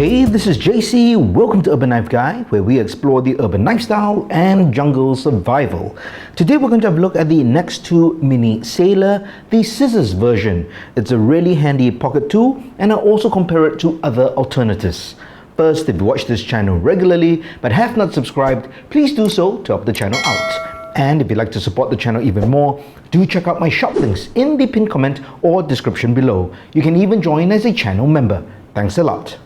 Hey, this is JC. Welcome to Urban Knife Guy, where we explore the urban lifestyle and jungle survival. Today we're going to have a look at the Nextool Mini Sailor, the scissors version. It's a really handy pocket tool, and I'll also compare it to other alternatives. First, if you watch this channel regularly but have not subscribed, please do so to help the channel out. And if you'd like to support the channel even more, do check out my shop links in the pinned comment or description below. You can even join as a channel member. Thanks a lot.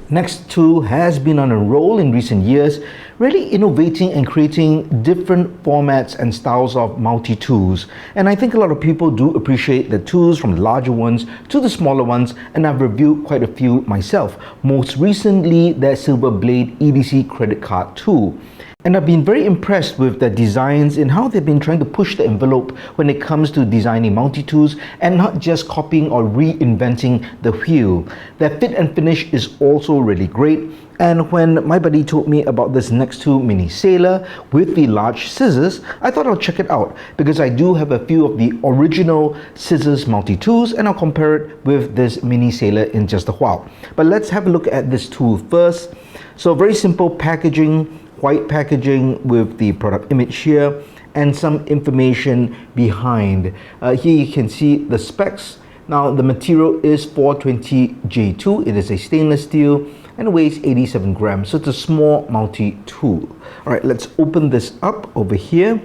Nextool has been on a roll in recent years, really innovating and creating different formats and styles of multi-tools. And I think a lot of people do appreciate the tools, from the larger ones to the smaller ones, and I've reviewed quite a few myself. Most recently, their Silver Blade EDC credit card tool. And I've been very impressed with their designs and how they've been trying to push the envelope when it comes to designing multi-tools and not just copying or reinventing the wheel. Their fit and finish is also really great. And when my buddy told me about this Nextool Mini Sailor with the large scissors, I thought I'll check it out because I do have a few of the original scissors multi-tools, and I'll compare it with this Mini Sailor in just a while. But let's have a look at this tool first. So very simple packaging. White packaging with the product image here and some information behind. Here you can see the specs. Now the material is 420J2. It is a stainless steel and weighs 87 grams. So it's a small multi-tool. All right, let's open this up over here.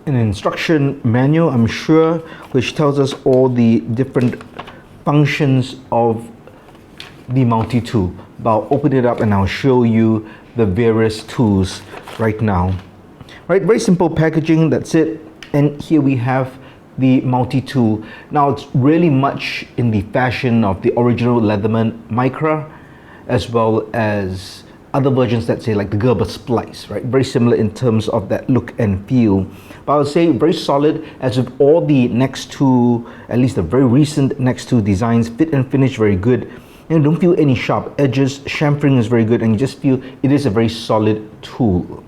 An instruction manual, I'm sure, which tells us all the different functions of the multi-tool. But I'll open it up and I'll show you the various tools right now. Right, very simple packaging, that's it. And here we have the multi-tool. Now it's really much in the fashion of the original Leatherman Micra, as well as other versions that say like the Gerber Splice, right? Very similar in terms of that look and feel. But I would say very solid, as with all the Nextool, at least the very recent Nextool designs. Fit and finish very good. You don't feel any sharp edges. Chamfering is very good, and you just feel it is a very solid tool.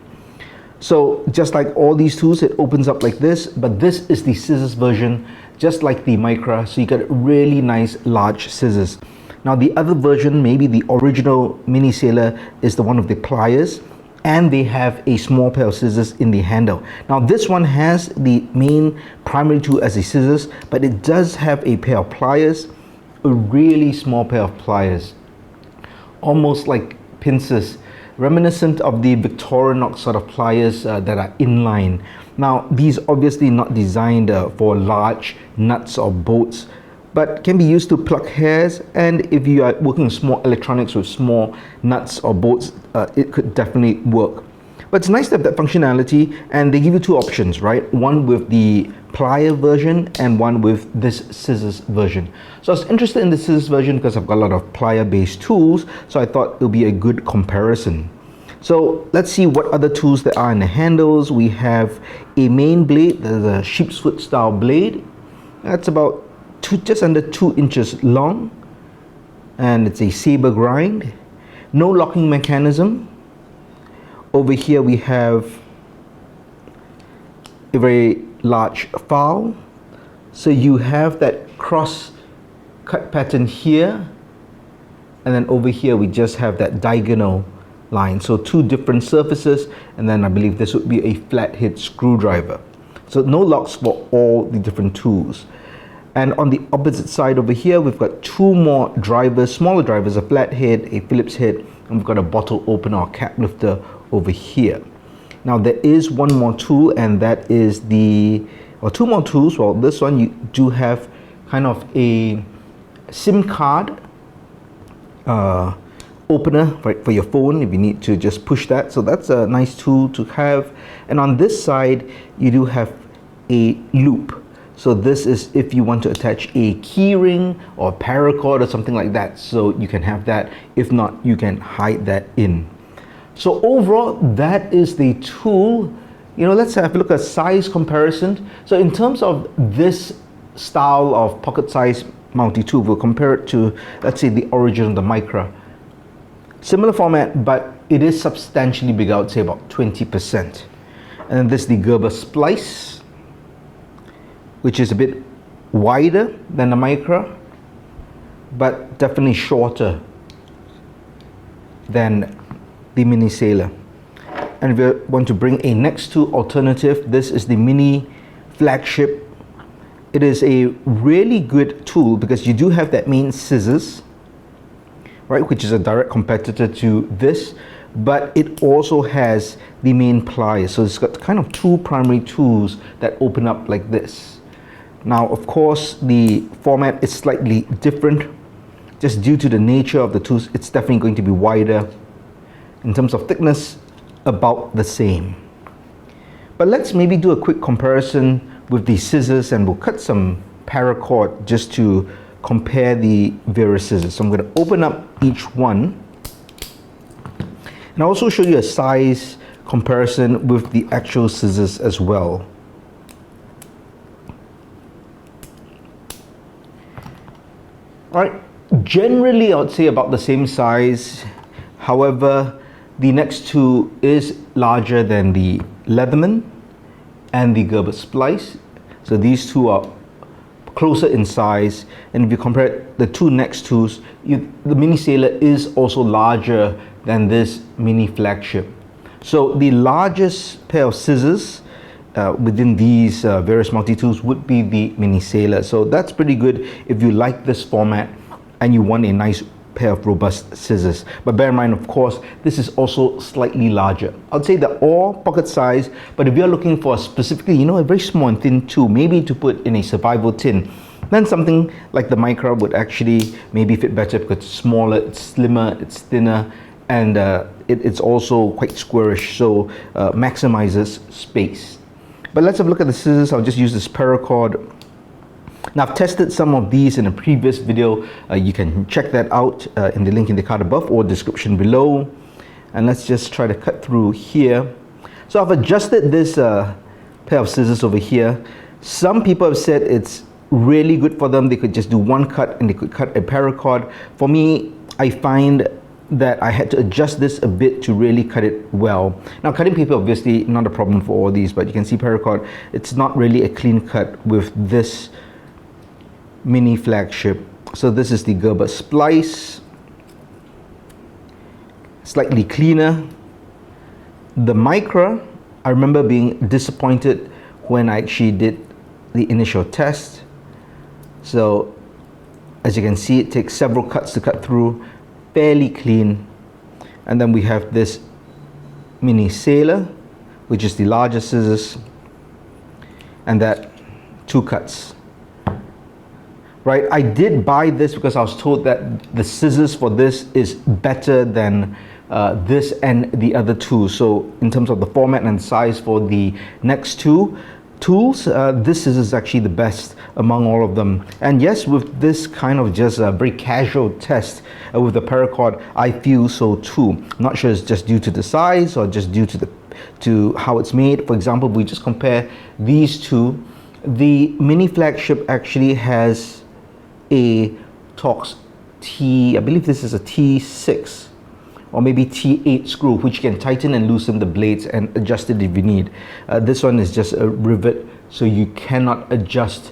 So just like all these tools, it opens up like this, but this is the scissors version, just like the Micra. So you get really nice large scissors. Now the other version, maybe the original Mini Sailor, is the one with the pliers, and they have a small pair of scissors in the handle. Now this one has the main primary tool as a scissors, but it does have a pair of pliers, a really small pair of pliers, almost like pincers, reminiscent of the Victorinox sort of pliers that are inline. Now these obviously not designed for large nuts or bolts, but can be used to pluck hairs, and if you are working with small electronics with small nuts or bolts, it could definitely work. But it's nice to have that functionality, and they give you two options, right? One with the plier version and one with this scissors version. So I was interested in the scissors version because I've got a lot of plier based tools, so I thought it would be a good comparison. So let's see what other tools there are in the handles. We have a main blade. There's a sheep's foot style blade. That's about just under 2 inches long, and it's a saber grind. No locking mechanism. Over here we have a very large file, so you have that cross cut pattern here, and then over here we just have that diagonal line, so two different surfaces, and then I believe this would be a flathead screwdriver. So no locks for all the different tools. And on the opposite side over here, we've got two more drivers, smaller drivers, a flathead, a Phillips head, and we've got a bottle opener or cap lifter over here. Now there is one more tool, and that is or two more tools. Well, this one you do have kind of a SIM card opener, right, for your phone if you need to just push that. So that's a nice tool to have. And on this side, you do have a loop. So this is if you want to attach a key ring or paracord or something like that. So you can have that. If not, you can hide that in. So overall, that is the tool. Let's have a look at size comparison. So in terms of this style of pocket size multi-tool, we'll compare it to, let's say, the original, the Micra. Similar format, but it is substantially bigger. I would say about 20%. And then this is the Gerber Splice. which is a bit wider than the Micra, but definitely shorter than the Mini Sailor. And if you want to bring a Nextool alternative, this is the Mini Flagship. It is a really good tool because you do have that main scissors, right, which is a direct competitor to this, but it also has the main pliers. So it's got kind of two primary tools that open up like this. Now, of course, the format is slightly different just due to the nature of the tools. It's definitely going to be wider. In terms of thickness, about the same. But let's maybe do a quick comparison with the scissors, and we'll cut some paracord just to compare the various scissors. So I'm going to open up each one, and I'll also show you a size comparison with the actual scissors as well. All right, generally I would say about the same size. However, the Nextool is larger than the Leatherman and the Gerber Splice. So these two are closer in size. And if you compare the two Nextools, the Mini Sailor is also larger than this Mini Flagship. So the largest pair of scissors within these various multi-tools would be the Mini Sailor. So that's pretty good if you like this format and you want a nice pair of robust scissors. But bear in mind, of course, this is also slightly larger. I'd say they're all pocket size, but if you're looking for specifically, a very small and thin tool, maybe to put in a survival tin, then something like the Micra would actually maybe fit better because it's smaller, it's slimmer, it's thinner, and it's also quite squarish, so maximizes space. But let's have a look at the scissors. I'll just use this paracord. Now, I've tested some of these in a previous video. You can check that out in the link in the card above or description below. And let's just try to cut through here. So I've adjusted this pair of scissors over here. Some people have said it's really good for them. They could just do one cut and they could cut a paracord. For me, I find that I had to adjust this a bit to really cut it well. Now, cutting paper obviously not a problem for all these, but you can see paracord, it's not really a clean cut with this Mini Flagship. So this is the Gerber Splice, slightly cleaner. The Micra, I remember being disappointed when I actually did the initial test. So as you can see, it takes several cuts to cut through, fairly clean. And then we have this Mini Sailor, which is the larger scissors, and that two cuts. Right, I did buy this because I was told that the scissors for this is better than this and the other two. So in terms of the format and size for the next two tools, this is actually the best among all of them. And yes, with this kind of just a very casual test with the paracord, I feel so too. I'm not sure it's just due to the size or just due to how it's made. For example, if we just compare these two, the Mini Flagship actually has a Torx I believe this is a T6 or maybe T8 screw, which can tighten and loosen the blades and adjust it if you need. This one is just a rivet, so you cannot adjust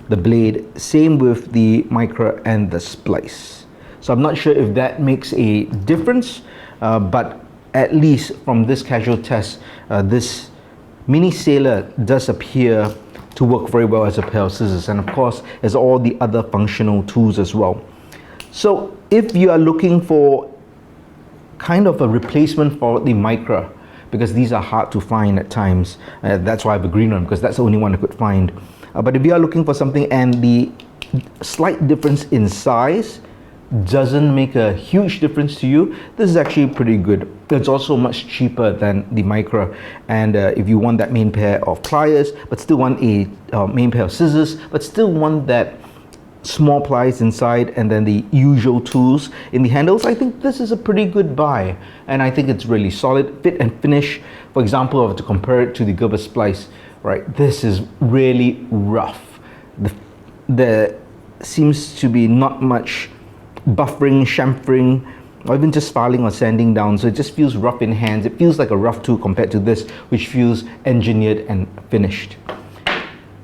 the blade. Same with the Micra and the Splice. So I'm not sure if that makes a difference, but at least from this casual test, this Mini Sailor does appear to work very well as a pair of scissors, and of course as all the other functional tools as well. So if you are looking for kind of a replacement for the Micra, because these are hard to find at times, that's why I have a green one, because that's the only one I could find. But if you are looking for something and the slight difference in size doesn't make a huge difference to you, this is actually pretty good. It's also much cheaper than the Micra, and if you want that main pair of pliers but still want a main pair of scissors but still want that small pliers inside and then the usual tools in the handles, I think this is a pretty good buy, and I think it's really solid fit and finish. For example, to compare it to the Gerber Splice, right, this is really rough. There seems to be not much buffering, chamfering, or even just filing or sanding down, so it just feels rough in hands. It feels like a rough tool compared to this, which feels engineered and finished.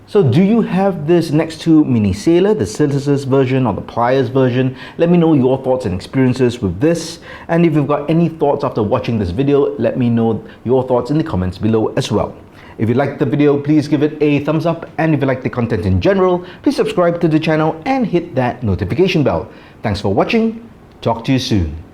So do you have this Nextool Mini Sailor, the scissors version or the pliers version? Let me know your thoughts and experiences with this. And if you've got any thoughts after watching this video, let me know your thoughts in the comments below as well. If you liked the video, please give it a thumbs up. And if you like the content in general, please subscribe to the channel and hit that notification bell. Thanks for watching. Talk to you soon.